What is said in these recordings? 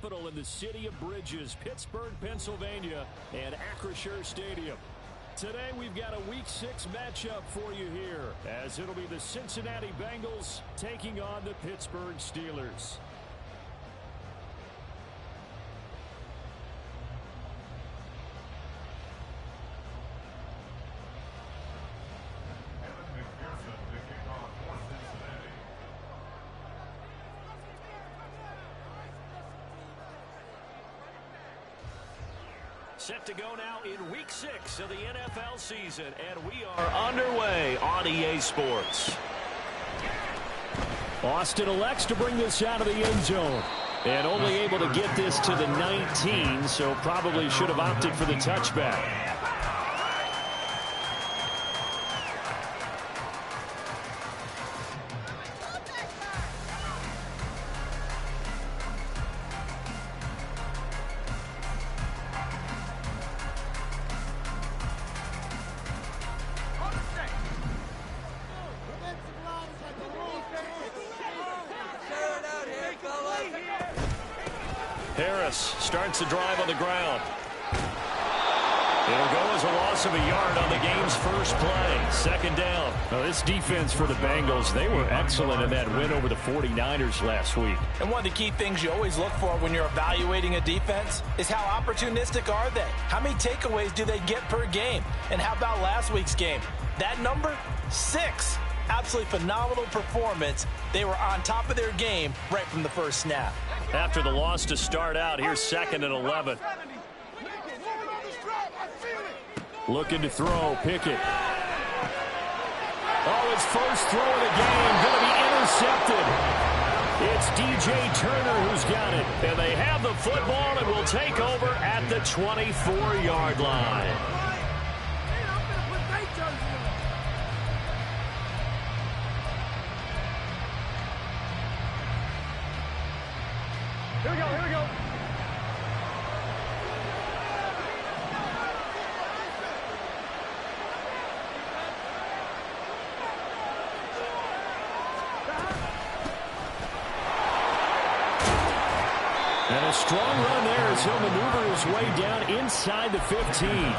In the city of bridges, Pittsburgh, Pennsylvania, and Acrisure Stadium. Today we've got a Week 6 matchup for you here, as it'll be the Cincinnati Bengals taking on the Pittsburgh Steelers. Set to go now in Week 6 of the NFL season, and we are underway on EA Sports. Austin elects to bring this out of the end zone, and only able to get this to the 19, so probably should have opted for the touchback. Starts the drive on the ground. It'll go as a loss of a yard on the game's first play. Second down. Now, this defense for the Bengals, they were excellent in that win over the 49ers last week. And one of the key things you always look for when you're evaluating a defense is how opportunistic are they? How many takeaways do they get per game? And how about last week's game? That number, 6. Absolutely phenomenal performance. They were on top of their game right from the first snap. After the loss to start out, here's 2nd and 11. Looking to throw, Pickett. Oh, his first throw of the game, going to be intercepted. It's DJ Turner who's got it. And they have the football and will take over at the 24-yard line. Here we go, here we go. And a strong run there as he'll maneuver his way down inside the 15.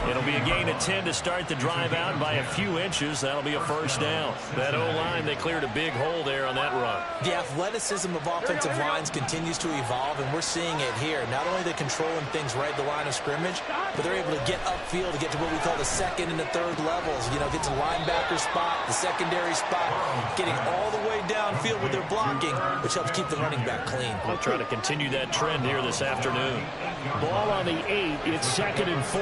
It'll be a gain of 10 to start the drive out by a few inches. That'll be a first down. That O-line, they cleared a big hole there on that run. The athleticism of offensive lines continues to evolve, and we're seeing it here. Not only are they controlling things right at the line of scrimmage, but they're able to get upfield to get to what we call the second and the third levels. You know, get to linebacker spot, the secondary spot, getting all the way downfield with their blocking, which helps keep the running back clean. We'll try to continue that trend here this afternoon. Ball on the 8. It's 2nd and 4.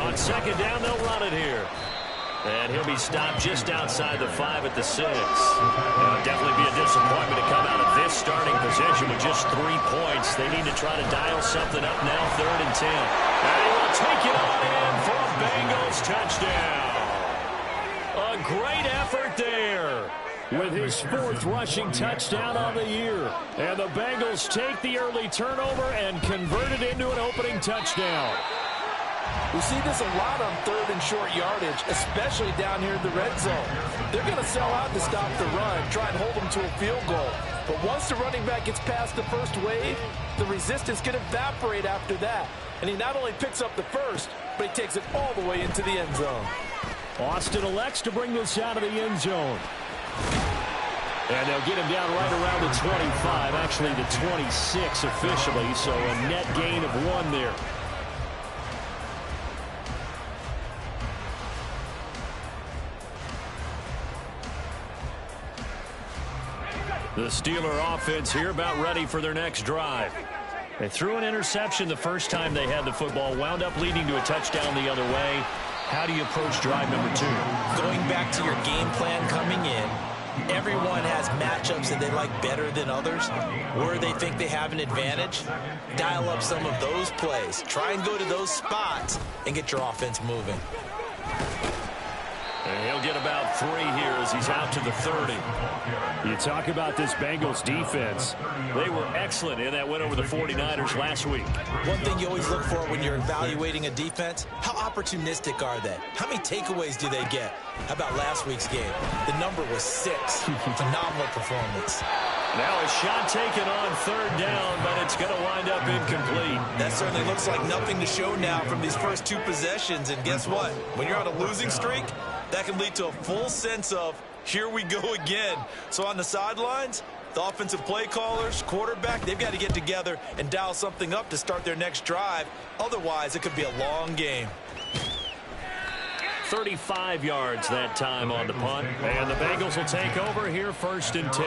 On 2nd down, they'll run it here. And he'll be stopped just outside the 5 at the 6. It'll definitely be a disappointment to come out of this starting position with just 3 points. They need to try to dial something up now, 3rd and 10. And he will take it on in for a Bengals touchdown. A great effort there, with his 4th rushing touchdown on the year. And the Bengals take the early turnover and convert it into an opening touchdown. We see this a lot on 3rd and short yardage, especially down here in the red zone. They're going to sell out to stop the run, try and hold them to a field goal. But once the running back gets past the first wave, the resistance can evaporate after that. And he not only picks up the first, but he takes it all the way into the end zone. Austin elects to bring this out of the end zone. And they'll get him down right around the 25, actually the 26 officially, so a net gain of 1 there. The Steeler offense here about ready for their next drive. They threw an interception the first time they had the football, wound up leading to a touchdown the other way. How do you approach drive number 2? Going back to your game plan coming in, everyone has matchups that they like better than others, where they think they have an advantage. Dial up some of those plays. Try and go to those spots and get your offense moving. And he'll get about 3 here as he's out to the 30. You talk about this Bengals defense. They were excellent in that win over the 49ers last week. One thing you always look for when you're evaluating a defense, how opportunistic are they? How many takeaways do they get? How about last week's game? The number was 6. Phenomenal performance. Now a shot taken on third down, but it's going to wind up incomplete. That certainly looks like nothing to show now from these first two possessions. And guess what? When you're on a losing streak, that can lead to a full sense of, here we go again. So on the sidelines, the offensive play callers, quarterback, they've got to get together and dial something up to start their next drive. Otherwise, it could be a long game. 35 yards that time on the punt. And the Bengals will take over here, 1st and 10.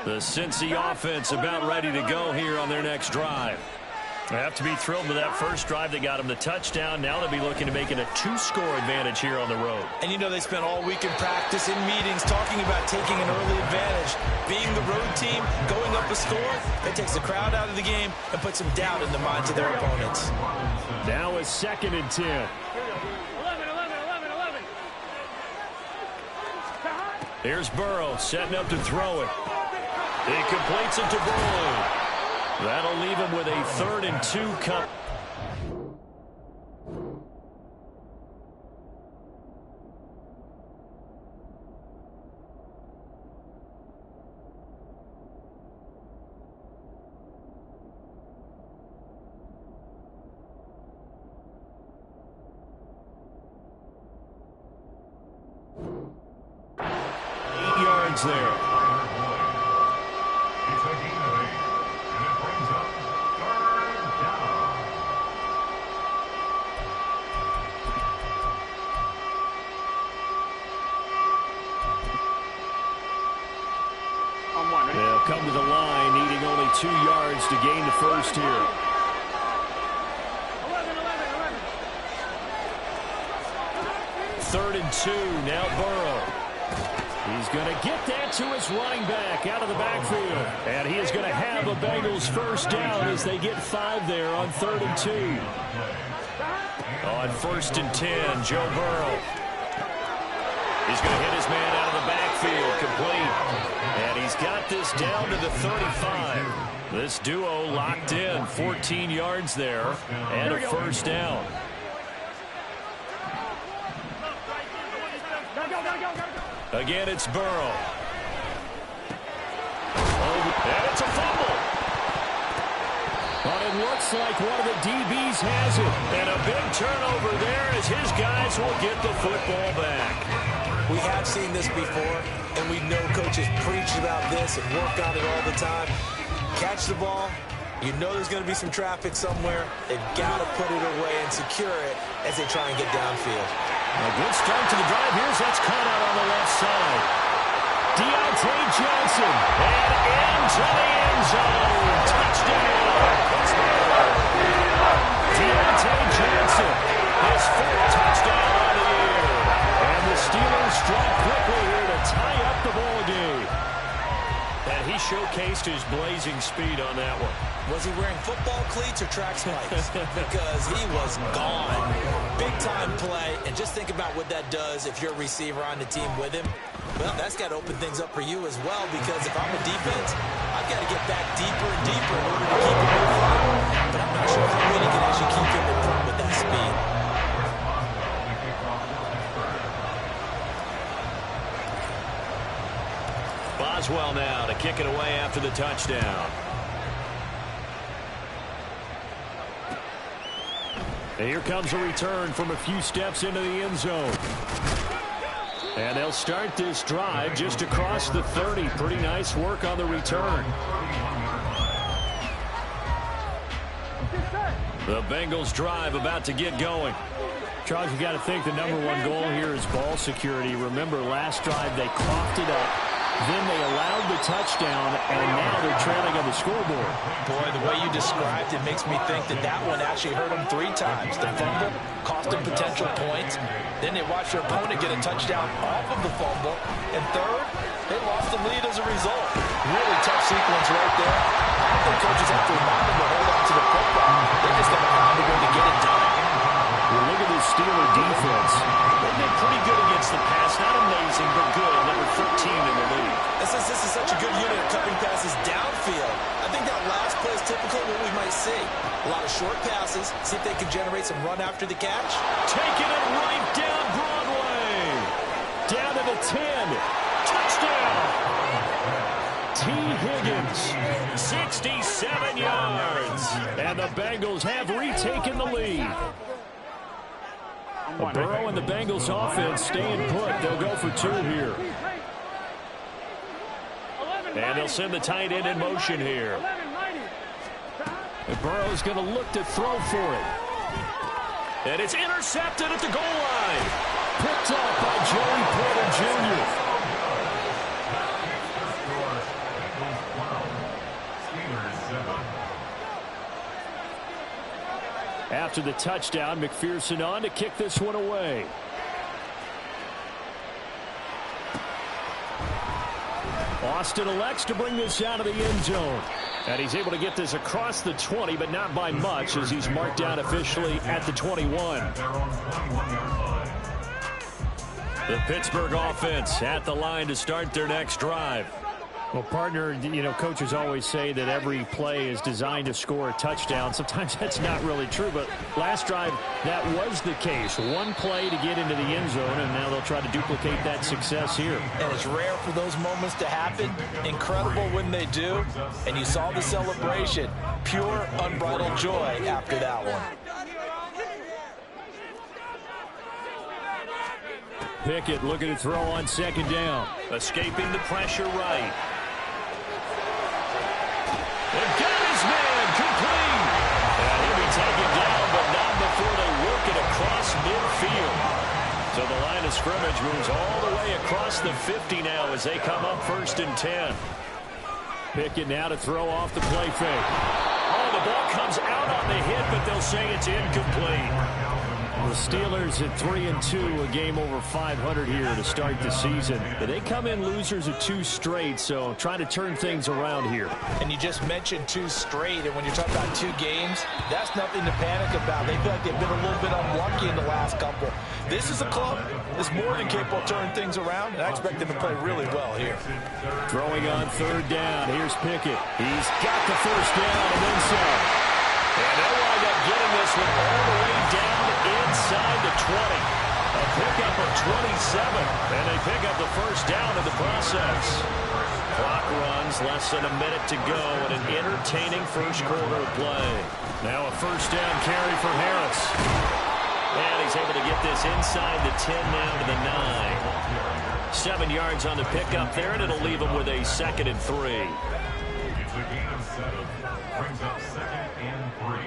The Cincy offense about ready to go here on their next drive. They have to be thrilled with that first drive that got them the touchdown. Now they'll be looking to make it a 2-score advantage here on the road. And you know they spent all week in practice, in meetings, talking about taking an early advantage. Being the road team, going up a score, that takes the crowd out of the game and puts some doubt in the minds of their opponents. Now it's 2nd and 10. 11. Here's Burrow setting up to throw it. He completes it to Burrow. That'll leave him with a 3rd and 2 cut. There. They'll come to the line, needing only 2 yards to gain the first here. 3rd and 2, now Burrow. He's going to get that to his running back out of the backfield. And he is going to have a Bengals first down as they get 5 there on 3rd and 2. On 1st and 10, Joe Burrow. He's going to hit his man out of the backfield, complete. And he's got this down to the 35. This duo locked in, 14 yards there, and a first down. Again, it's Burrow. And it's a fumble. But it looks like one of the DBs has it. And a big turnover there as his guys will get the football back. We have seen this before, and we know coaches preach about this and work on it all the time. Catch the ball. You know there's going to be some traffic somewhere. They've got to put it away and secure it as they try and get downfield. A good start to the drive. Here's that's caught out on the left side. Deontay Johnson. And into the end zone. Touchdown. Deontay Johnson. His 4th touchdown on the year. And the Steelers strike quickly here to tie up the ball game. And he showcased his blazing speed on that one. Was he wearing football cleats or track spikes? Because he was gone. Big-time play, and just think about what that does if you're a receiver on the team with him. Well, that's got to open things up for you as well, because if I'm a defense, I've got to get back deeper and deeper in order to keep him in front. But I'm not sure how many can actually keep him in front with that speed. Boswell now to kick it away after the touchdown. And here comes a return from a few steps into the end zone. And they'll start this drive just across the 30. Pretty nice work on the return. The Bengals drive about to get going. Charles, you got to think the #1 goal here is ball security. Remember, last drive they coughed it up. Then they allowed the touchdown, and now they're trailing on the scoreboard. Boy, the way you described it makes me think that that one actually hurt them 3 times. The fumble cost them potential points. Then they watched their opponent get a touchdown off of the fumble. And third, they lost the lead as a result. Really tough sequence right there. I don't think coaches have to remind them to hold on to the football. They just got to find a way to get it done. Well, look at this Steeler defense. They've been pretty good against the pass. Not amazing, but good. Number 13 in the league. This is such a good unit of cutting passes downfield. I think that last play is typical of what we might see. A lot of short passes. See if they can generate some run after the catch. Taking it right down Broadway. Down to the 10. Touchdown! T. Higgins, 67 yards. And the Bengals have retaken the lead. Burrow and the Bengals offense staying put. They'll go for 2 here. And they'll send the tight end in motion here. And Burrow's going to look to throw for it. And it's intercepted at the goal line. Picked off by Joey Porter Jr. After the touchdown, McPherson on to kick this one away. Austin elects to bring this out of the end zone. And he's able to get this across the 20, but not by much, as he's marked down officially at the 21. The Pittsburgh offense at the line to start their next drive. Well, partner, you know, coaches always say that every play is designed to score a touchdown. Sometimes that's not really true, but last drive, that was the case. One play to get into the end zone, and now they'll try to duplicate that success here. And it's rare for those moments to happen. Incredible when they do. And you saw the celebration. Pure, unbridled joy after that one. Pickett looking to throw on second down. Escaping the pressure right. They've got his man complete. And he'll be taken down, but not before they work it across midfield. So the line of scrimmage moves all the way across the 50 now as they come up 1st and 10. Pickett now to throw off the play fake. Oh, the ball comes out on the hit, but they'll say it's incomplete. The Steelers at 3-2, a game over 500 here to start the season. But they come in losers of 2 straight, so trying to turn things around here. And you just mentioned 2 straight, and when you're talking about 2 games, that's nothing to panic about. They feel like they've been a little bit unlucky in the last couple. This is a club that's more than capable of turning things around, and I expect them to play really well here. Throwing on 3rd down, here's Pickett. He's got the 1st down and then some. And they'll wind up getting this one all the way down inside the 20. A pickup of 27. And they pick up the 1st down in the process. Clock runs, less than a minute to go in an entertaining 1st quarter of play. Now a 1st down carry for Harris. And he's able to get this inside the 10 now to the 9. 7 yards on the pickup there, and it'll leave him with a 2nd and 3. It's a gain of 7. Brings up 2nd and 3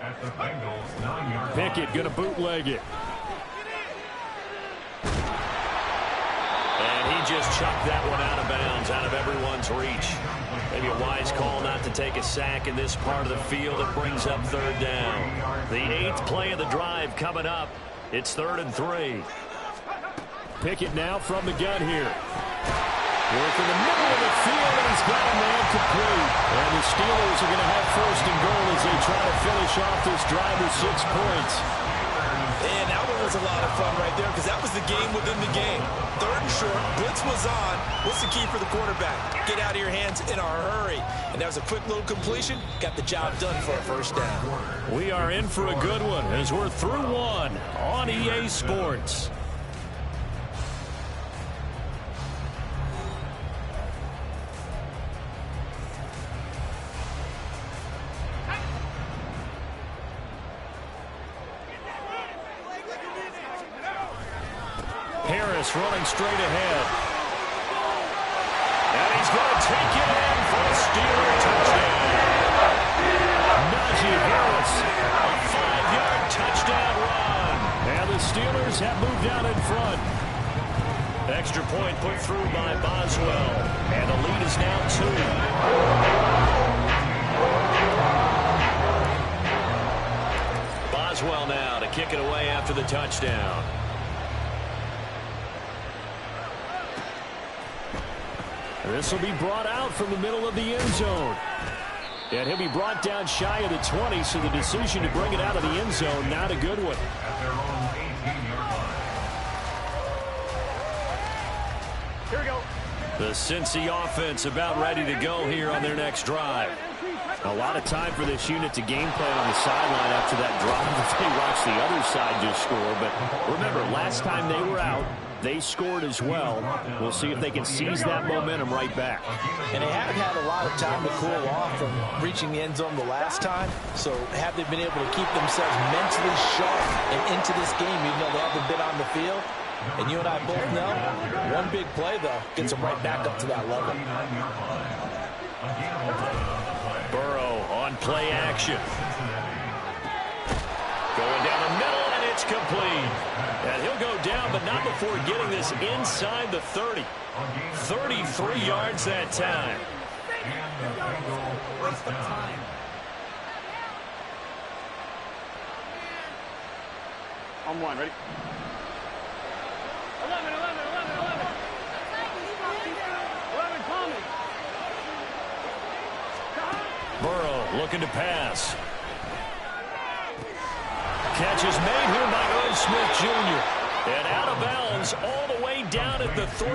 at the Bengals 9-yard line. Pickett going to bootleg it. And he just chucked that one out of bounds, out of everyone's reach. Maybe a wise call not to take a sack in this part of the field. It brings up 3rd down. The 8th play of the drive coming up. It's 3rd and 3. Pickett now from the gun here. Working the middle of the field, and he's got a man complete. And the Steelers are going to have 1st and goal as they try to finish off this drive with 6 points. And that one was a lot of fun right there because that was the game within the game. 3rd and short, blitz was on. What's the key for the quarterback? Get out of your hands in a hurry. And that was a quick little completion. Got the job done for a 1st down. We are in for a good one as we're through 1 on EA Sports. Harris running straight ahead. And he's going to take it in for a Steeler touchdown. Najee Harris, a 5-yard touchdown run. And the Steelers have moved out in front. Extra point put through by Boswell. And the lead is now 2. Boswell now to kick it away after the touchdown. This will be brought out from the middle of the end zone. And he'll be brought down shy of the 20, so the decision to bring it out of the end zone, not a good one. Here we go. The Cincy offense about ready to go here on their next drive. A lot of time for this unit to game plan on the sideline after that drive that they watched the other side just score. But remember, last time they were out, they scored as well. We'll see if they can seize that momentum right back. And they haven't had a lot of time to cool off from reaching the end zone the last time. So have they been able to keep themselves mentally sharp and into this game, even though they haven't been on the field? And you and I both know, one big play, though, gets them right back up to that level. Burrow on play action. Going down the middle, and it's complete. And he'll go down, but not before getting this inside the 30. 33 yards that time. On one, ready? 11, call me. Burrow looking to pass. Catch is made here by Irv Smith Jr. And out of bounds all the way down at the 3.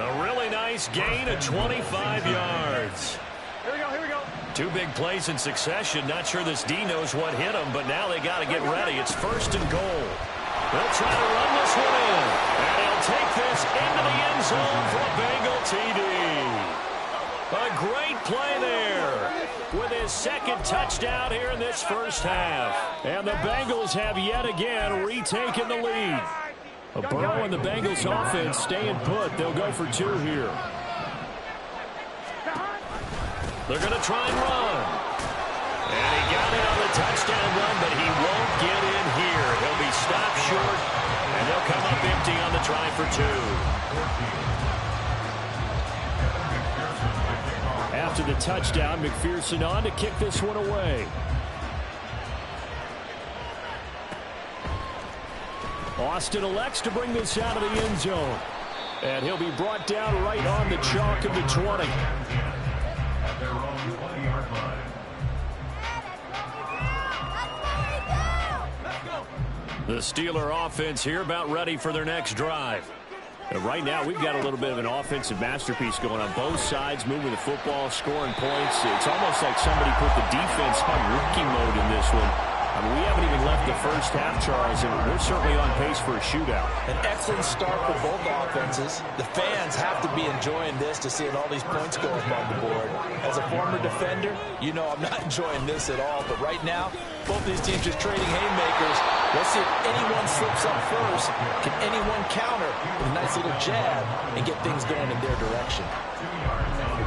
A really nice gain of 25 yards. Here we go. Two big plays in succession. Not sure this D knows what hit him, but now they got to get ready. It's 1st and goal. They'll try to run this one in. And he'll take this into the end zone for a Bengal TD. A great play there with his 2nd touchdown here in this first half. And the Bengals have yet again retaken the lead. Burrow and the Bengals offense staying put. They'll go for 2 here. They're going to try and run. And he got it on the touchdown run, but he won't get in here. He'll be stopped short, and they'll come up empty on the try for 2. After the touchdown, McPherson on to kick this one away. Austin elects to bring this out of the end zone. And he'll be brought down right on the chalk of the 20. The Steeler offense here about ready for their next drive. Right now, we've got a little bit of an offensive masterpiece going on both sides, moving the football, scoring points. It's almost like somebody put the defense on rookie mode in this one. I mean, we haven't even left the first half, Charles, and we're certainly on pace for a shootout. An excellent start for both offenses. The fans have to be enjoying this to see all these points go up on the board. As a former defender, you know I'm not enjoying this at all. But right now, both these teams just trading haymakers. Let's see if anyone slips up first. Can anyone counter with a nice little jab and get things going in their direction?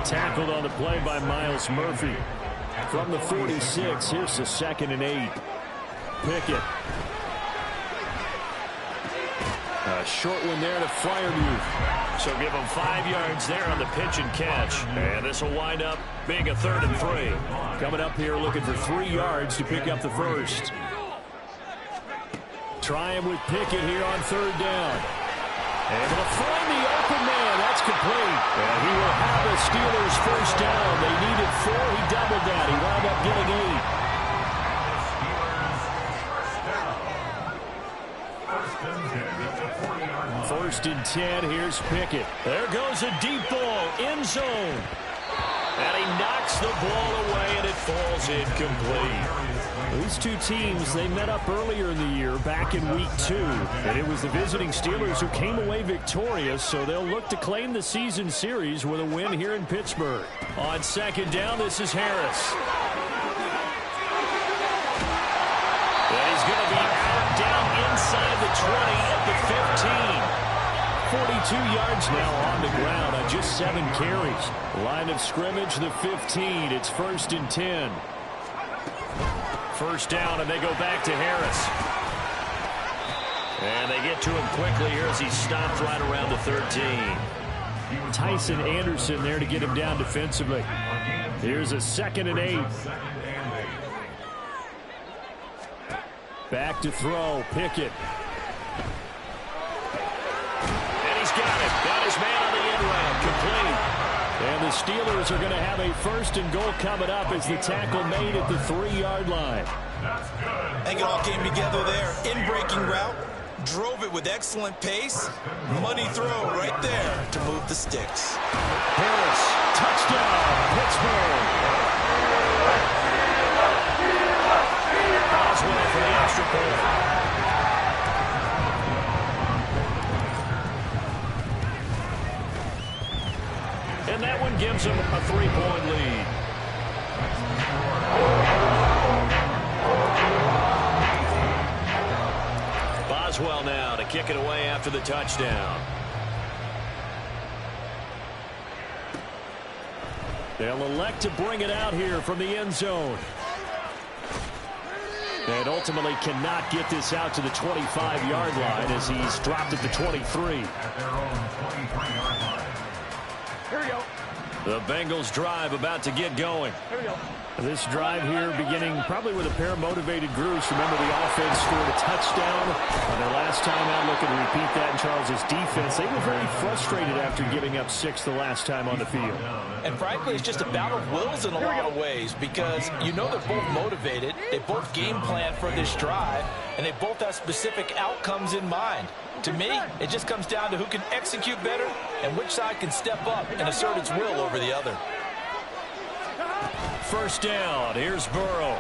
Tackled on the play by Miles Murphy. From the 46, here's the 2nd and 8. Pickett. A short one there to Freiermuth. So give him 5 yards there on the pitch and catch. And this will wind up being a 3rd and 3. Coming up here looking for 3 yards to pick up the first. Try him with Pickett here on 3rd down. Able to find the open man. That's complete. And he will have the Steelers first down. They needed 4. He doubled that. He wound up getting 8. First and 10. Here's Pickett. There goes a deep ball. End zone. And he knocks the ball away, and it falls incomplete. These two teams, they met up earlier in the year, back in week 2. And it was the visiting Steelers who came away victorious, so they'll look to claim the season series with a win here in Pittsburgh. On 2nd down, this is Harris. And he's going to be out down inside the 20 at the 15. 42 yards now on the ground on just 7 carries. Line of scrimmage, the 15. It's 1st and 10. First down, and they go back to Harris. And they get to him quickly here as he stopped right around the 13. Tyson Anderson there to get him down defensively. Here's a 2nd and 8. Back to throw, Pickett. Got it. Got his man on the end round. Complete. And the Steelers are going to have a 1st and goal coming up as the tackle made at the 3-yard line. I think it all came together there. In-breaking route. Drove it with excellent pace. Money throw right there to move the sticks. Harris. Touchdown. Pittsburgh. and that one gives them a 3-point lead. Boswell now to kick it away after the touchdown. They'll elect to bring it out here from the end zone. And ultimately cannot get this out to the 25-yard line as he's dropped at the 23. At their own 23-yard line. Here we go. The Bengals drive about to get going. Here we go. This drive here beginning probably with a pair of motivated groups. Remember, the offense scored a touchdown on their last time out. Looking to repeat that in Charles's defense. They were very frustrated after giving up 6 the last time on the field. And frankly, it's just a battle of wills in a lot of ways because you know they're both motivated. They both game plan for this drive, and they both have specific outcomes in mind. To me, it just comes down to who can execute better and which side can step up and assert its will over the other. First down. Here's Burrow.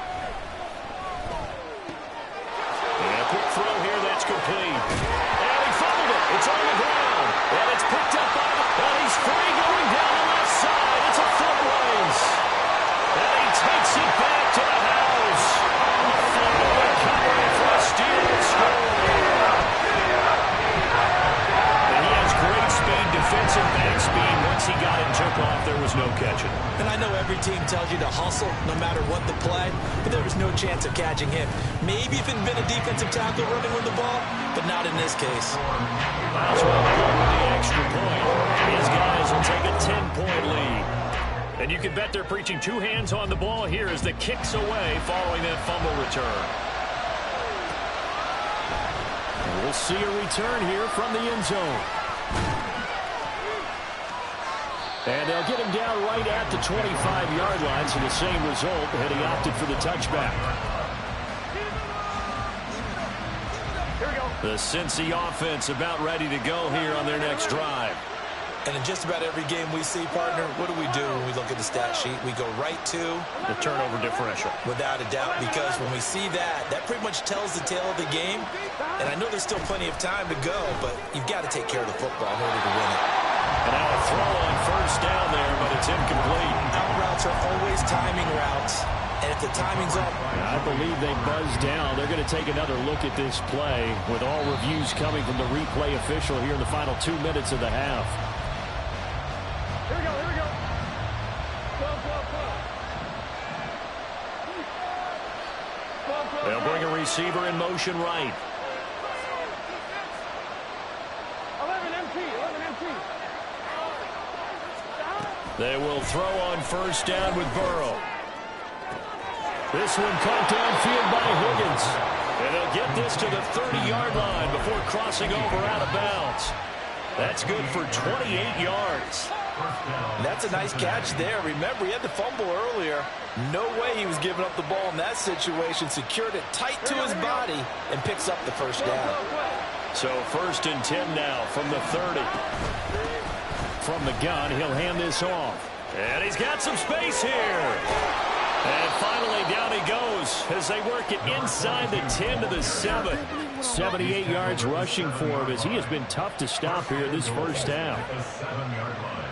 And a quick throw here. That's complete. And he fumbled it. It's on the ground. And it's picked up by the... And he's free going down the left side. It's a foot race. And he takes it back to the house. A fumble recovery for a Steelers score. And he has great speed, defensive back speed. Once he got it and took off, there was no catching. And I know every team tells you to hustle no matter what the play, but there was no chance of catching him. Maybe if it had been a defensive tackle running with the ball, but not in this case. Boswell with the extra point. These guys will take a 10-point lead. And you can bet they're preaching 2 hands on the ball here as the kick's away following that fumble return. And we'll see a return here from the end zone. And they'll get him down right at the 25-yard line, so the same result, had he opted for the touchback. Here we go. The Cincy offense about ready to go here on their next drive. And in just about every game we see, partner, what do we do when we look at the stat sheet? We go right to The turnover differential. without a doubt, because when we see that, that pretty much tells the tale of the game. And I know there's still plenty of time to go, but you've got to take care of the football in order to win it. And now a throw on first down there, but it's incomplete. Out routes are always timing routes, and if the timing's off, I believe they buzzed down. They're going to take another look at this play with all reviews coming from the replay official here in the final 2 minutes of the half. Here we go. Here we go. 12. They'll bring a receiver in motion right. 11 MT. They will throw on first down with Burrow. This one caught downfield by Higgins. And they'll get this to the 30-yard line before crossing over out of bounds. That's good for 28 yards. that's a nice catch there. Remember, he had the fumble earlier. No way he was giving up the ball in that situation. Secured it tight to his body and picks up the first down. So 1st and 10 now from the 30. From the gun, he'll hand this off. And he's got some space here. And finally down he goes as they work it inside the 10 to the 7. 78 yards rushing for him as he has been tough to stop here this first half. The 7-yard line.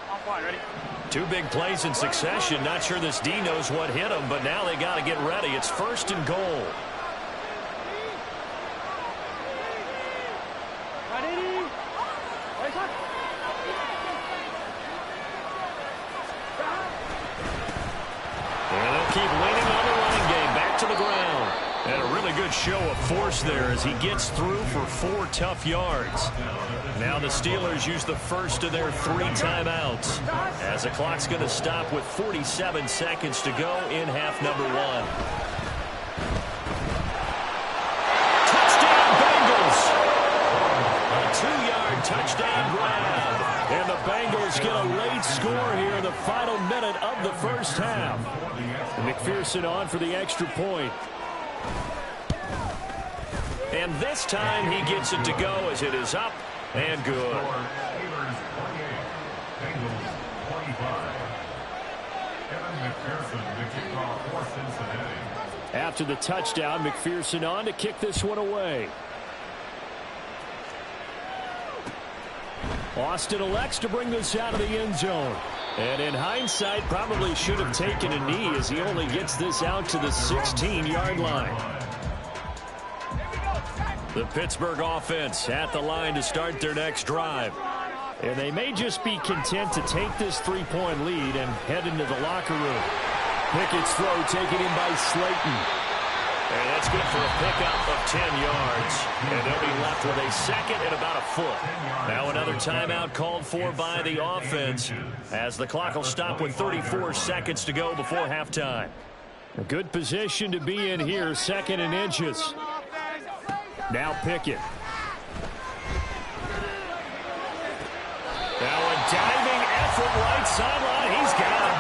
Offline, ready? 2 big plays in succession. Not sure this D knows what hit him, but now they got to get ready. It's 1st and goal. Ready? Wait up. And they'll keep leaning on the running game. Back to the ground. And a really good show of force there as he gets through for 4 tough yards. Now the Steelers use the first of their 3 timeouts as the clock's going to stop with 47 seconds to go in half number 1. Touchdown Bengals! A 2-yard touchdown grab. And the Bengals get a late score here in the final minute of the first half. McPherson on for the extra point. And this time he gets it to go as it is up and good. Steelers 28, Bengals 25. Kevin McPherson, the kickoff for Cincinnati. After the touchdown, McPherson on to kick this one away. Austin elects to bring this out of the end zone. And in hindsight, probably should have taken a knee as he only gets this out to the 16-yard line. The Pittsburgh offense at the line to start their next drive. And they may just be content to take this 3-point lead and head into the locker room. Pickett's throw taken in by Slayton. And that's good for a pickup of 10 yards. And they'll be left with a second and about a foot. Now another timeout called for by the offense as the clock will stop with 34 seconds to go before halftime. A good position to be in here, 2nd and inches. Now Pickett. Now a diving effort right sideline. He's got it.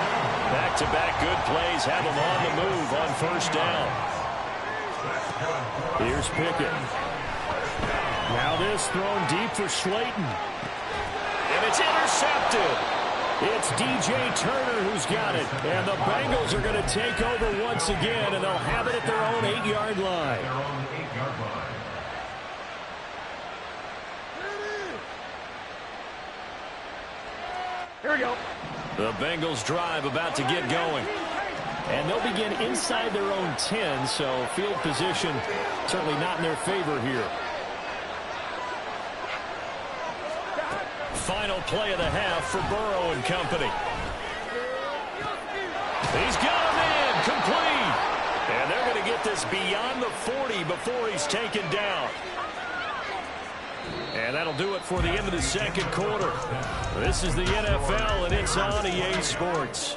Back-to-back good plays have him on the move on first down. Here's Pickett. Now this thrown deep for Slayton. And it's intercepted. It's DJ Turner who's got it. And the Bengals are going to take over once again, and they'll have it at their own 8-yard line. Here we go. The Bengals drive about to get going. And they'll begin inside their own 10, so field position certainly not in their favor here. Final play of the half for Burrow and company. He's got him in, complete. And they're going to get this beyond the 40 before he's taken down. And that'll do it for the end of the second quarter. This is the NFL, and it's on EA Sports.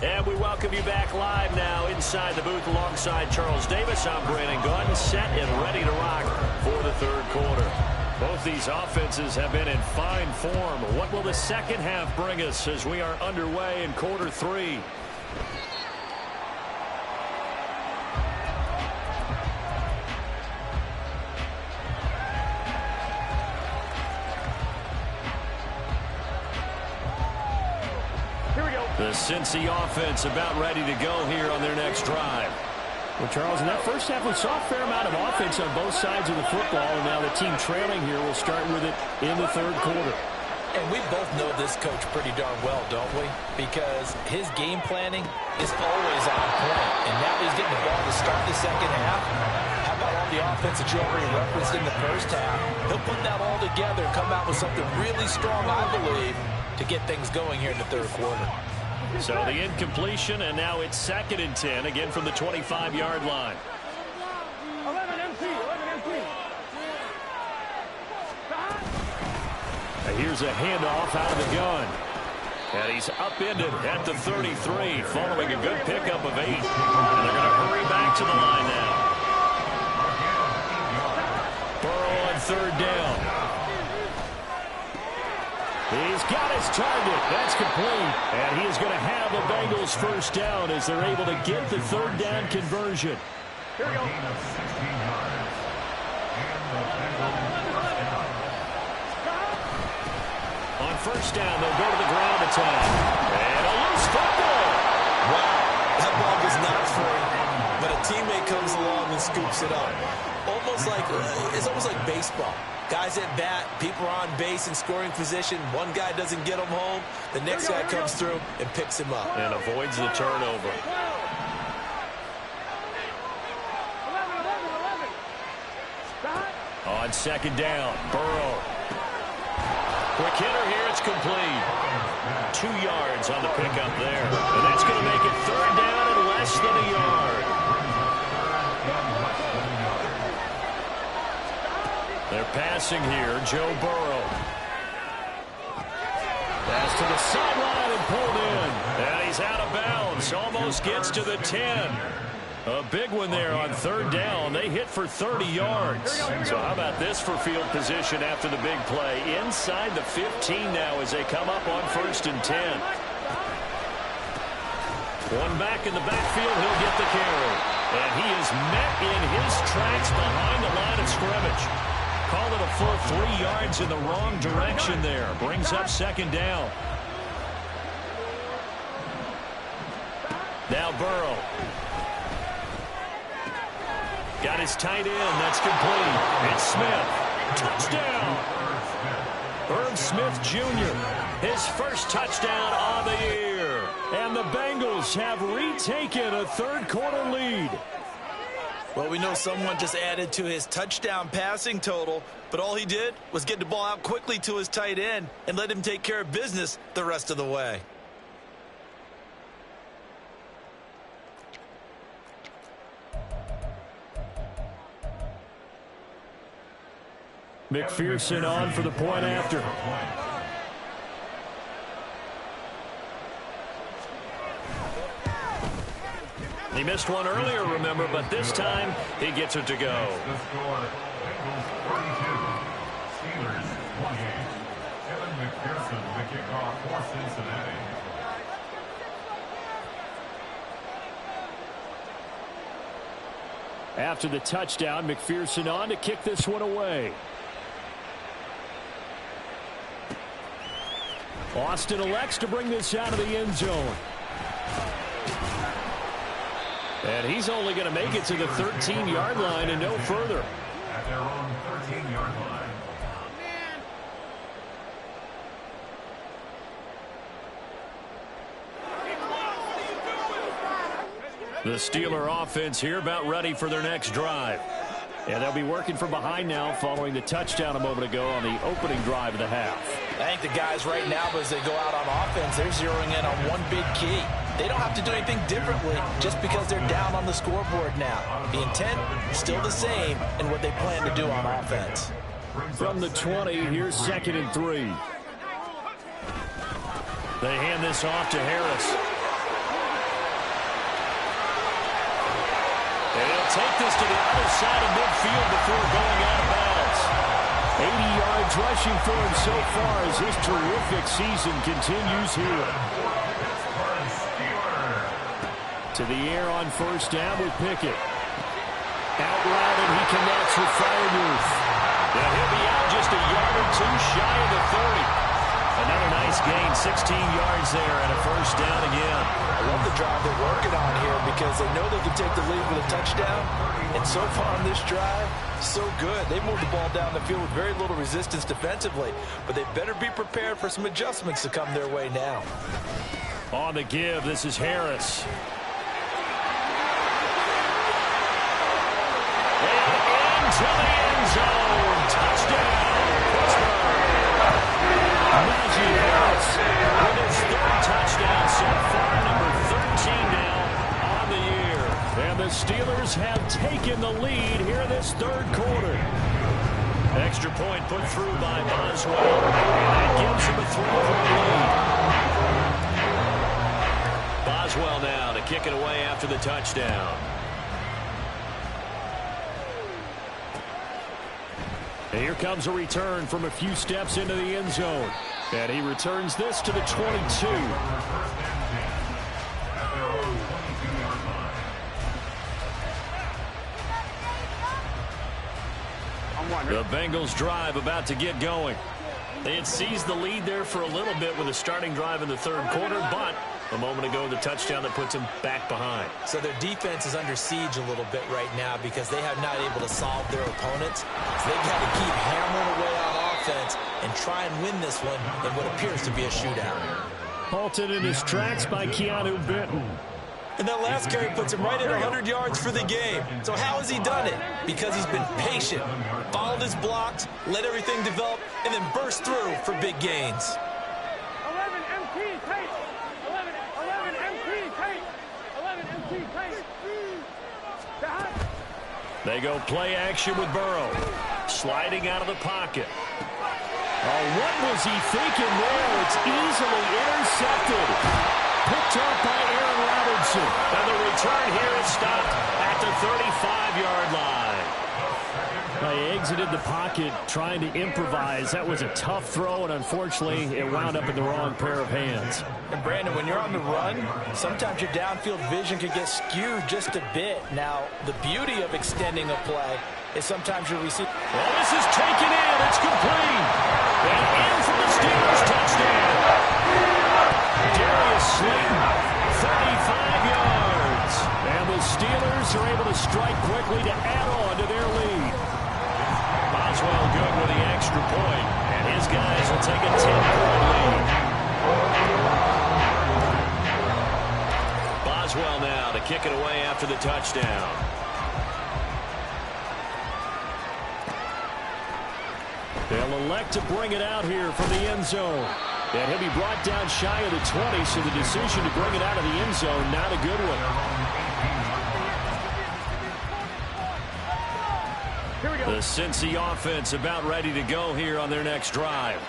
And we welcome you back live now inside the booth alongside Charles Davis. I'm Brandon Gordon, set and ready to rock for the third quarter. Both these offenses have been in fine form. What will the second half bring us as we are underway in quarter 3? The Cincy offense about ready to go here on their next drive. Well, Charles, in that first half, we saw a fair amount of offense on both sides of the football, and now the team trailing here will start with it in the third quarter. And we both know this coach pretty darn well, don't we? Because his game planning is always on point. And now he's getting the ball to start the second half. How about all the offense that you already referenced in the first half? He'll put that all together and come out with something really strong, I believe, to get things going here in the third quarter. So the incompletion, and now it's 2nd and 10, again from the 25-yard line. 11 empty. Here's a handoff out of the gun. And he's upended at the 33, following a good pickup of 8. And they're going to hurry back to the line now. Burrow on third down. He's got his target. That's complete. And he is going to have the Bengals first down as they're able to get the third down conversion. Here we go. On first down, they'll go to the ground attack. And a loose football. Wow, that ball was not for him, but a teammate comes along and scoops it up. It's almost like baseball. Guys at bat, people are on base in scoring position. One guy doesn't get him home. The next guy comes through and picks him up. And avoids the turnover. 11. On second down, Burrow. Quick hitter here, it's complete. 2 yards on the pickup there. And that's going to make it third down and less than a yard. They're passing here, Joe Burrow. Pass to the sideline and pulled in. And he's out of bounds, almost gets to the 10. A big one there on third down. They hit for 30 yards. So how about this for field position after the big play? Inside the 15 now as they come up on 1st and 10. One back in the backfield. He'll get the carry. And he is met in his tracks behind the line of scrimmage. Call it a full 3 yards in the wrong direction there. Brings up 2nd down. Now Burrow. Got his tight end. That's complete. It's Smith. Touchdown. Irv Smith Jr. His first touchdown of the year. And the Bengals have retaken a third-quarter lead. Well, we know someone just added to his touchdown passing total, but all he did was get the ball out quickly to his tight end and let him take care of business the rest of the way. McPherson on for the point after. He missed one earlier, remember, but this time he gets it to go. The score, Bengals 42, Steelers 28. Kevin McPherson, the kickoff for Cincinnati. After the touchdown, McPherson on to kick this one away. Austin elects to bring this out of the end zone. And he's only going to make it to the 13-yard line and no further. At their own 13-yard line. The Steeler offense here about ready for their next drive. And they'll be working from behind now following the touchdown a moment ago on the opening drive of the half. I think the guys right now, as they go out on offense, they're zeroing in on one big key. They don't have to do anything differently just because they're down on the scoreboard now. The intent still the same in what they plan to do on offense. From the 20, here's 2nd and 3. They hand this off to Harris. And he'll take this to the other side of midfield before going out of bounds. 80 yards rushing for him so far as his terrific season continues here. To the air on 1st down with Pickett. Out route, and he connects with Freiermuth. And he'll be out just a yard or two shy of the 30. Another nice gain, 16 yards there, and a 1st down again. I love the drive they're working on here because they know they can take the lead with a touchdown. And so far on this drive, so good. They moved the ball down the field with very little resistance defensively, but they better be prepared for some adjustments to come their way now. On the give, this is Harris. And into the end zone. Touchdown, Pittsburgh. Najee Harris with his 3rd touchdown so far, number 13 now on the year. And the Steelers have taken the lead here this 3rd quarter. Extra point put through by Boswell, and that gives him a 3-point lead. Boswell now to kick it away after the touchdown. And here comes a return from a few steps into the end zone. And he returns this to the 22. The Bengals drive about to get going. They had seized the lead there for a little bit with a starting drive in the 3rd quarter, but a moment ago the touchdown that puts them back behind. So their defense is under siege a little bit right now because they have not able to solve their opponents. So they've got to keep hammering away on offense and try and win this one in what appears to be a shootout. Halted in his tracks by Keanu Benton. And that last carry puts him right at 100 yards for the game. So how has he done it? Because he's been patient, followed his blocks, let everything develop, and then burst through for big gains. 11 MT tight. 11 MT tight. 11 MT tight. They go play action with Burrow. Sliding out of the pocket. Oh, what was he thinking there? It's easily intercepted. picked off by Aaron Robinson. And the return here is stopped at the 35-yard line. He exited the pocket trying to improvise. That was a tough throw, and unfortunately, it wound up in the wrong pair of hands. And Brandon, when you're on the run, sometimes your downfield vision can get skewed just a bit. Now, the beauty of extending a play is sometimes you receive. Well, this is taken in. It's complete. And in for the Steelers touchdown. Darius Slayton, 35 yards. And the Steelers are able to strike quickly to add on to their lead. Boswell good with the extra point, and his guys will take a 10-point lead. Boswell now to kick it away after the touchdown. They'll elect to bring it out here from the end zone. And he'll be brought down shy of the 20, so the decision to bring it out of the end zone, not a good one. The Cincy offense about ready to go here on their next drive.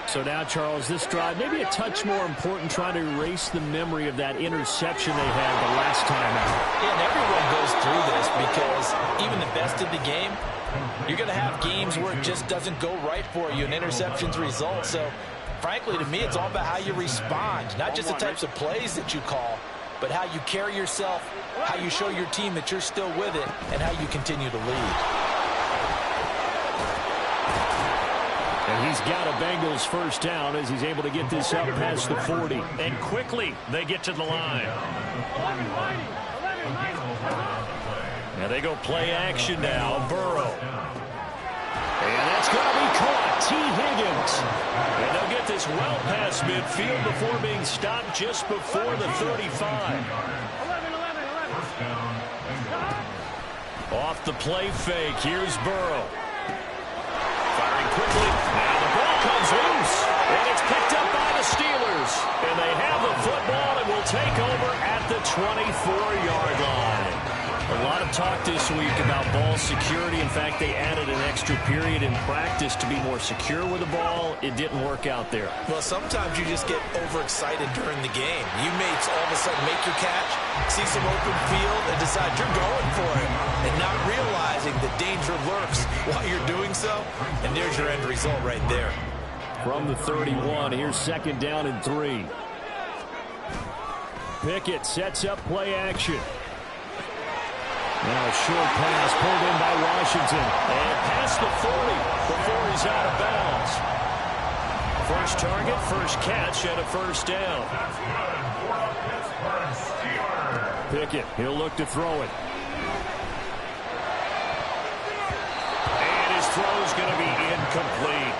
So now, Charles, this drive maybe a touch more important, trying to erase the memory of that interception they had the last time out. Yeah, and everyone goes through this because even the best of the game, you're going to have games where it just doesn't go right for you and interceptions result. So, frankly, to me, it's all about how you respond, not just the types of plays that you call, but how you carry yourself, how you show your team that you're still with it, and how you continue to lead. And he's got a Bengals first down as he's able to get this up past the 40. And quickly they get to the line. Now they go play action now. Burrow. And that's going to be caught. T. Higgins. And they'll get this well past midfield before being stopped just before the 35. Off the play fake. Here's Burrow. Firing quickly. Now the ball comes loose. And it's picked up by the Steelers. And they have the football and will take over at the 24-yard line. A lot of talk this week about ball security. In fact, they added an extra period in practice to be more secure with the ball. It didn't work out there. Well, sometimes you just get overexcited during the game. You may all of a sudden make your catch, see some open field, and decide you're going for it, and not realizing the danger lurks while you're doing so. And there's your end result right there. From the 31, here's second down and 3. Pickett sets up play action. Now a short pass pulled in by Washington. And past the 40 before he's out of bounds. First target, first catch, and a first down. Pickett, he'll look to throw it. And his throw's going to be incomplete.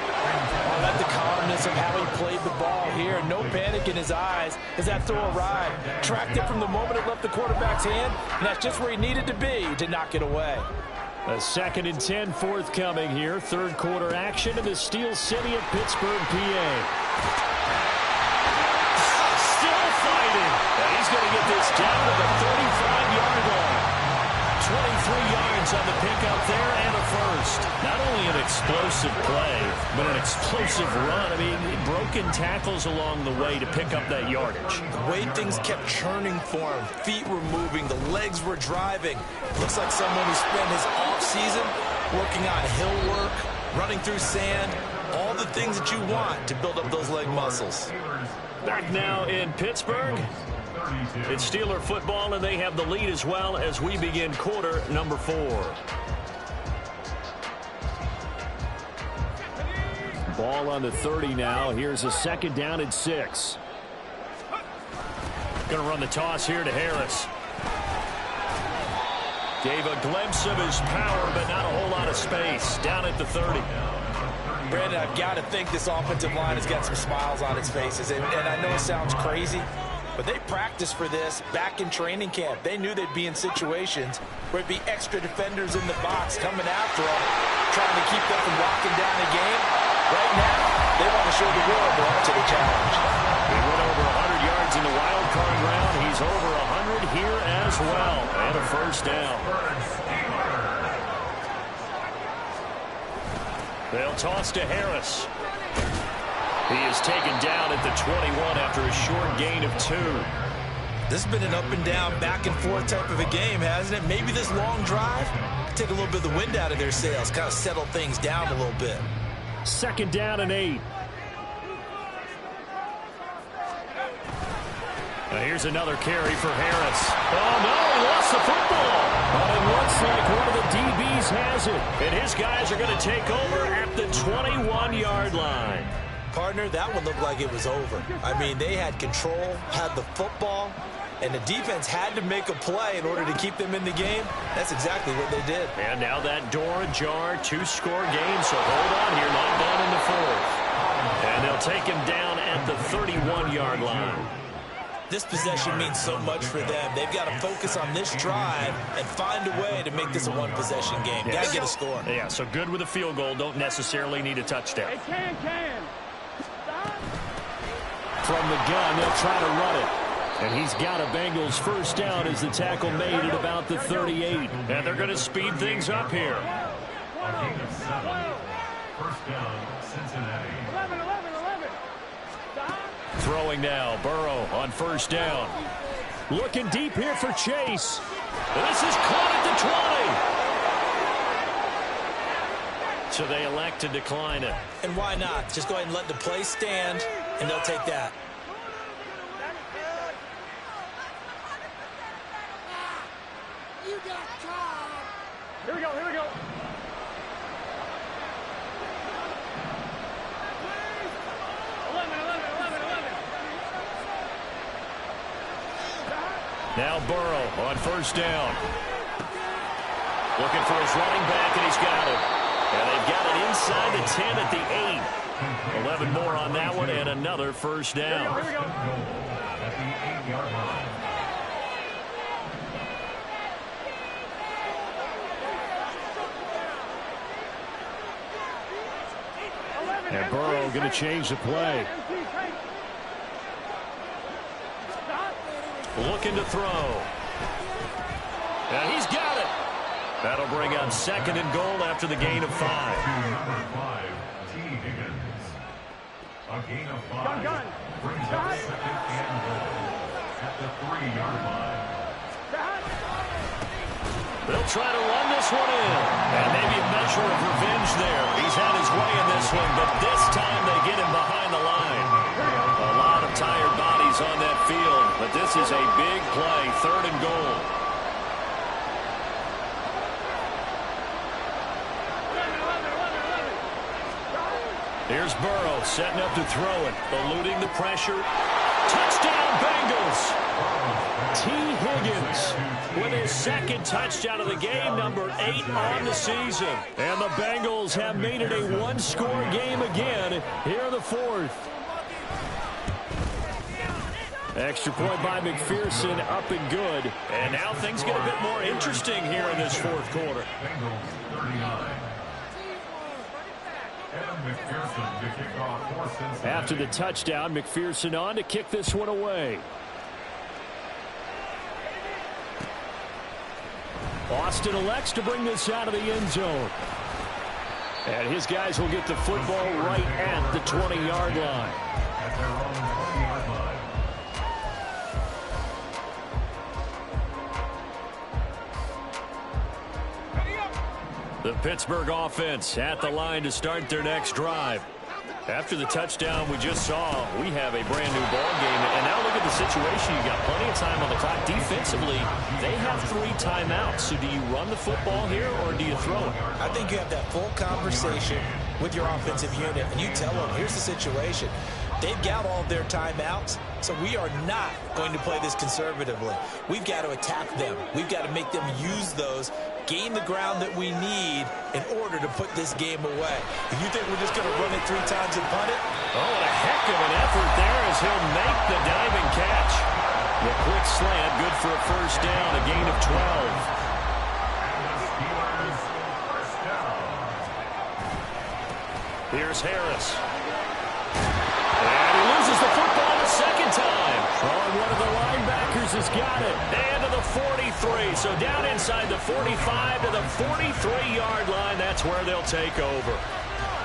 I like the calmness of how he played the ball here. No panic in his eyes as that throw arrived. Tracked it from the moment it left the quarterback's hand, and that's just where he needed to be to knock it away. A 2nd and 10 forthcoming here. Third quarter action in the Steel City of Pittsburgh, PA. Still fighting. And he's going to get this down to the 35-yard line. 23 yards on the pickup there and a first. Not only an explosive play, but an explosive run. I mean, broken tackles along the way to pick up that yardage. The way things kept churning for him, feet were moving, the legs were driving. Looks like someone who spent his off-season working on hill work, running through sand, all the things that you want to build up those leg muscles. Back now in Pittsburgh. It's Steeler football, and they have the lead as well as we begin quarter number 4. Ball on the 30 now. Here's a second down and 6. Going to run the toss here to Harris. Gave a glimpse of his power, but not a whole lot of space. Down at the 30. Brandon, I've got to think this offensive line has got some smiles on its faces. And I know it sounds crazy, but they practiced for this back in training camp. They knew they'd be in situations where it'd be extra defenders in the box coming after them, trying to keep them from locking down the game. Right now, they want to show the world they're up to the challenge. He went over 100 yards in the wild card round. He's over 100 here as well. And a first down. They'll toss to Harris. He is taken down at the 21 after a short gain of 2. This has been an up and down, back and forth type of a game, hasn't it? Maybe this long drive take a little bit of the wind out of their sails, kind of settle things down a little bit. 2nd down and 8. Now here's another carry for Harris. Oh, no, he lost the football. But it looks like one of the DBs has it. And his guys are going to take over at the 21-yard line. Partner, that one looked like it was over. I mean, they had control, had the football, and the defense had to make a play in order to keep them in the game. That's exactly what they did. And now that door ajar, 2-score game, so hold on here, not done in the 4th. And they'll take him down at the 31-yard line. This possession means so much for them. They've got to focus on this drive and find a way to make this a one-possession game. Got to get a score. Yeah, so good with a field goal. Don't necessarily need a touchdown. Hey, can. From the gun, they'll try to run it. And he's got a Bengals first down as the tackle made at about the 38. And they're going to speed things up here. A gain of 7. First down, Cincinnati. 11. Throwing now, Burrow on first down. Looking deep here for Chase. This is caught at the 20. So they elect to decline it. And why not? Just go ahead and let the play stand, and they'll take that. Here we go. Now Burrow on first down. Looking for his running back, and he's got it. And they've got it inside the 10 at the 8. 11 more on that one, and another first down. First and goal at the 8-yard line. And Burrow going to change the play. Looking to throw. And he's got it. That'll bring up 2nd and goal after the gain of 5. Number 5, T. Higgins. A gain of 5 brings up 2nd and goal at the 3-yard line. They'll try to run this one in. And maybe a measure of revenge there. He's had his way in this one, but this time they get him behind the line. A lot of tired bodies on that field, but this is a big play, 3rd and goal. Here's Burrow setting up to throw it, eluding the pressure. Touchdown, Bengals! T. Higgins with his 2nd touchdown of the game, number 8 on the season. And the Bengals have made it a 1-score game again here in the 4th. Extra point by McPherson, up and good. And now things get a bit more interesting here in this 4th quarter. Bengals 39. McPherson to kick off for Cincinnati. After the touchdown, McPherson on to kick this one away. Austin elects to bring this out of the end zone. And his guys will get the football right at the 20-yard line. At their own 20-yard line. The Pittsburgh offense at the line to start their next drive. After the touchdown we just saw, we have a brand new ball game. And now look at the situation. You got plenty of time on the clock. Defensively, they have 3 timeouts. So do you run the football here or do you throw it? I think you have that full conversation with your offensive unit, and you tell them, here's the situation. They've got all of their timeouts, so we are not going to play this conservatively. We've got to attack them. We've got to make them use those, gain the ground that we need in order to put this game away. If you think we're just going to run it 3 times and punt it? Oh, and a heck of an effort there as he'll make the diving catch. The quick slant, good for a first down, a gain of 12. And the Steelers first down. Here's Harris. And he loses the football a second time. Oh, and one of the linebackers has got it. And to the 43. So down inside the 45 to the 43-yard line. That's where they'll take over.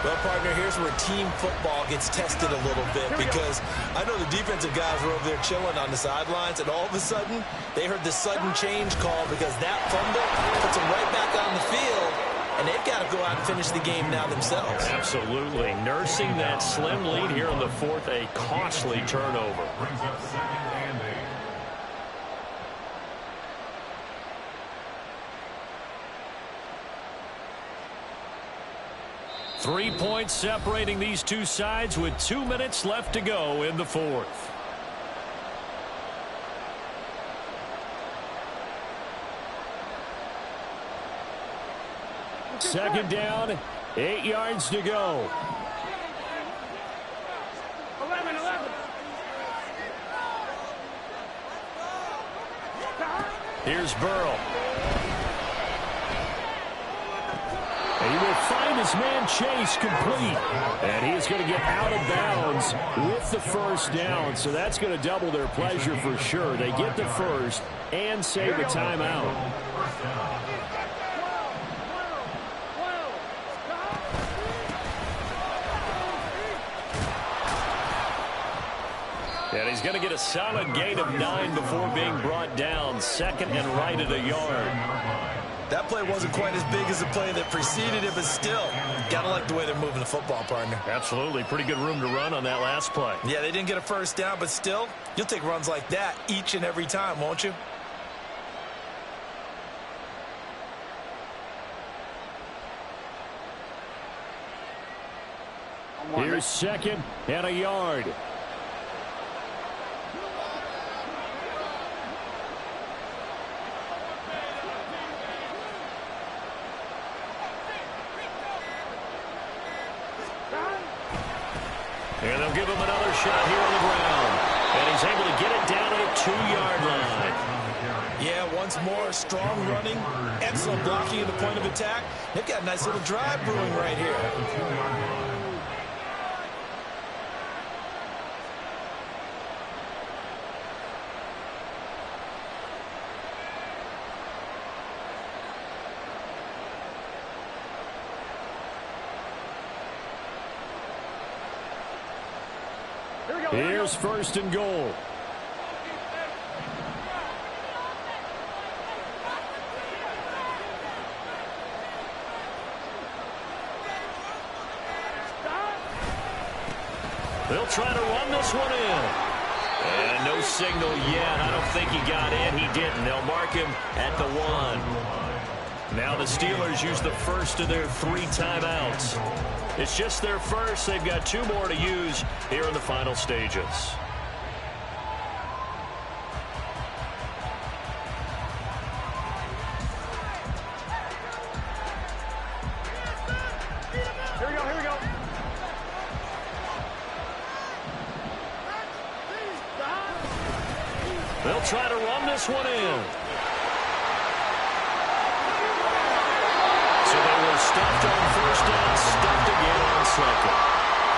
Well, partner, here's where team football gets tested a little bit because I know the defensive guys were over there chilling on the sidelines, and all of a sudden, they heard the sudden change call because that fumble puts them right back on the field, and they've got to go out and finish the game now themselves. Absolutely. Nursing that slim lead here in the fourth, a costly turnover. Brings up 2nd and 8. Three points separating these two sides with 2 minutes left to go in the fourth. Second down, 8 yards to go. 11. Here's Burrow. And he will find his man Chase complete. And he is going to get out of bounds with the first down. So that's going to double their pleasure for sure. They get the first and save a timeout. And he's going to get a solid gain of 9 before being brought down. Second and right at a yard. That play wasn't quite as big as the play that preceded it, but still, got to like the way they're moving the football, partner. Absolutely. Pretty good room to run on that last play. Yeah, they didn't get a first down, but still, you'll take runs like that each and every time, won't you? Here's second and a yard. And they'll give him another shot here on the ground. And he's able to get it down at a 2-yard line. Yeah, once more, strong running, excellent blocking at the point of attack. They've got a nice little drive brewing right here. Here's first and goal. They'll try to run this one in. And no signal yet. I don't think he got in. He didn't. They'll mark him at the 1. Now the Steelers use the first of their 3 timeouts. It's just their first. They've got 2 more to use here in the final stages. Here we go. They'll try to run this one in. So they were stuffed on first down, stuffed again on second.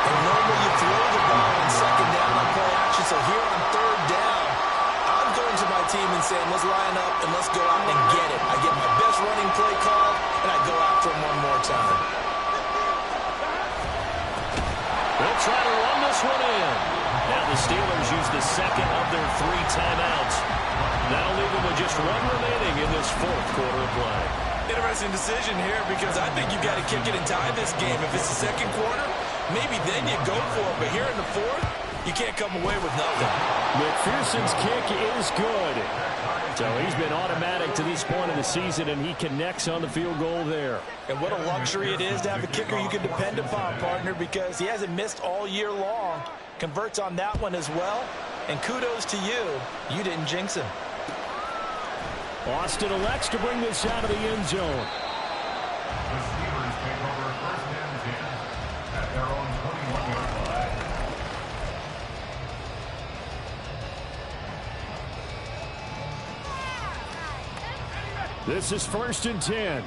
And normally you throw the ball on second down on play action, so here on third down, I'm going to my team and saying, let's line up and let's go out and get it. I get my best running play called, and I go after him one more time. They'll try to run this one in. Now the Steelers use the second of their 3 timeouts. That'll leave them with just 1 remaining in this fourth quarter of play. Interesting decision here because I think you've got to kick it and tie this game. If it's the second quarter, maybe then you go for it. But here in the fourth, you can't come away with nothing. McPherson's kick is good. So he's been automatic to this point of the season, and he connects on the field goal there. And what a luxury it is to have a kicker you can depend upon, partner, because he hasn't missed all year long. Converts on that one as well. And kudos to you. You didn't jinx him. Austin elects to bring this out of the end zone. The Steelers take over 1st and 10 at their own 21-yard line. This is 1st and 10.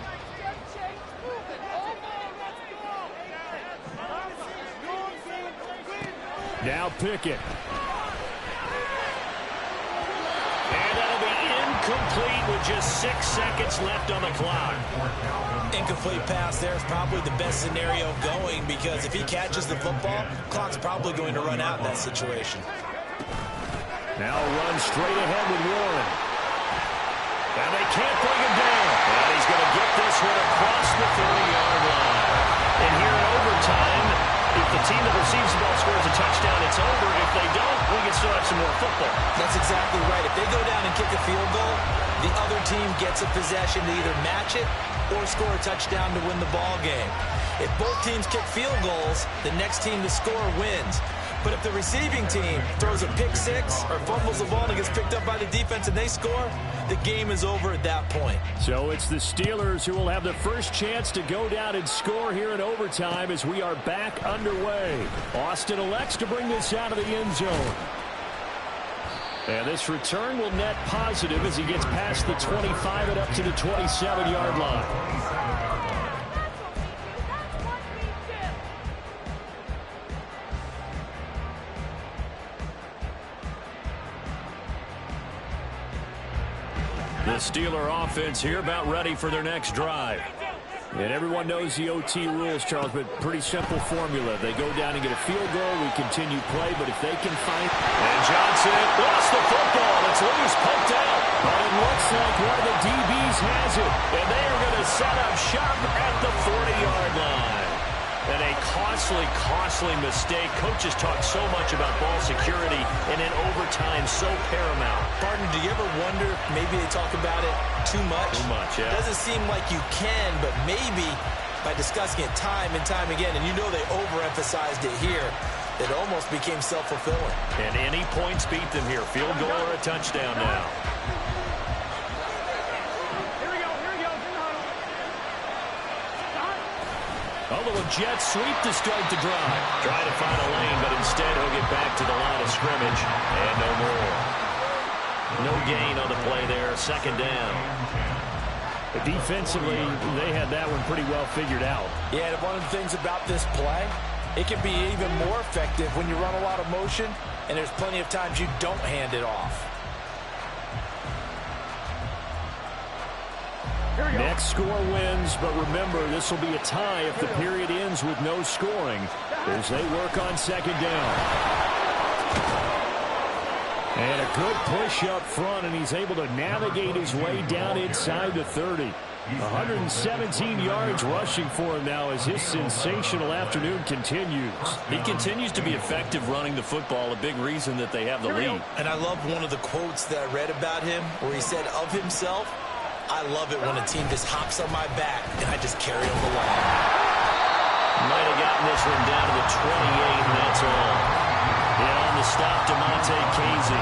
Now Pickett. And that'll be incomplete with just 6 seconds left on the clock. Incomplete pass there is probably the best scenario going, because if he catches the football, clock's probably going to run out in that situation. Now run straight ahead with Warren. And they can't bring him down. And he's going to get this one across the 30-yard line. And here in overtime, if the team that receives the ball scores a touchdown, it's over. If they don't, we can still have some more football. That's exactly right. If they go down and kick a field goal, the other team gets a possession to either match it or score a touchdown to win the ball game. If both teams kick field goals, the next team to score wins. But if the receiving team throws a pick six or fumbles the ball and gets picked up by the defense and they score, the game is over at that point. So it's the Steelers who will have the first chance to go down and score here in overtime as we are back underway. Austin elects to bring this out of the end zone. And this return will net positive as he gets past the 25 and up to the 27-yard line. The Steeler offense here about ready for their next drive. And everyone knows the OT rules, Charles, but pretty simple formula. They go down and get a field goal, we continue play, but if they can find... And Johnson lost the football. It's loose, poked out. But it looks like one of the DBs has it. And they are going to set up shop at the 40-yard line. And a costly mistake. Coaches talk so much about ball security, and in overtime, so paramount. Partner, do you ever wonder if maybe they talk about it too much? Too much, yeah. It doesn't seem like you can, but maybe by discussing it time and time again, and you know they overemphasized it here, it almost became self-fulfilling. And any points beat them here. Field goal or a touchdown now. Although a jet sweep to start the drive. Trying to find a lane, but instead he'll get back to the line of scrimmage. And no more. No gain on the play there. Second down. But defensively, they had that one pretty well figured out. Yeah, and one of the things about this play, it can be even more effective when you run a lot of motion, and there's plenty of times you don't hand it off. Next score wins, but remember, this will be a tie if the period ends with no scoring as they work on second down. And a good push up front, and he's able to navigate his way down inside the 30. 117 yards rushing for him now as his sensational afternoon continues. He continues to be effective running the football, a big reason that they have the lead. And I love one of the quotes that I read about him where he said of himself, "I love it when a team just hops on my back and I just carry them along." Might have gotten this one down to the 28, and that's all. And on the stop, DeMonte Casey.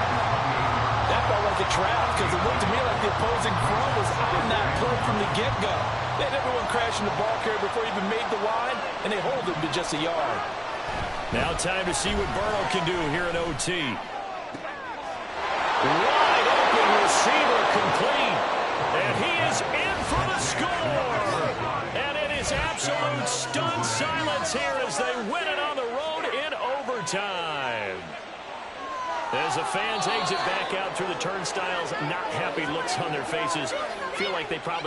That felt like a trap because it looked to me like the opposing Crumz was on that play from the get-go. They had everyone crashing the ball carrier before he even made the line, and they hold him to just a yard. Now time to see what Burrow can do here in OT. Wide open receiver complete. And he is in for the score. And it is absolute stunned silence here as they win it on the road in overtime. As the fans exit back out through the turnstiles, not happy looks on their faces. Feel like they probably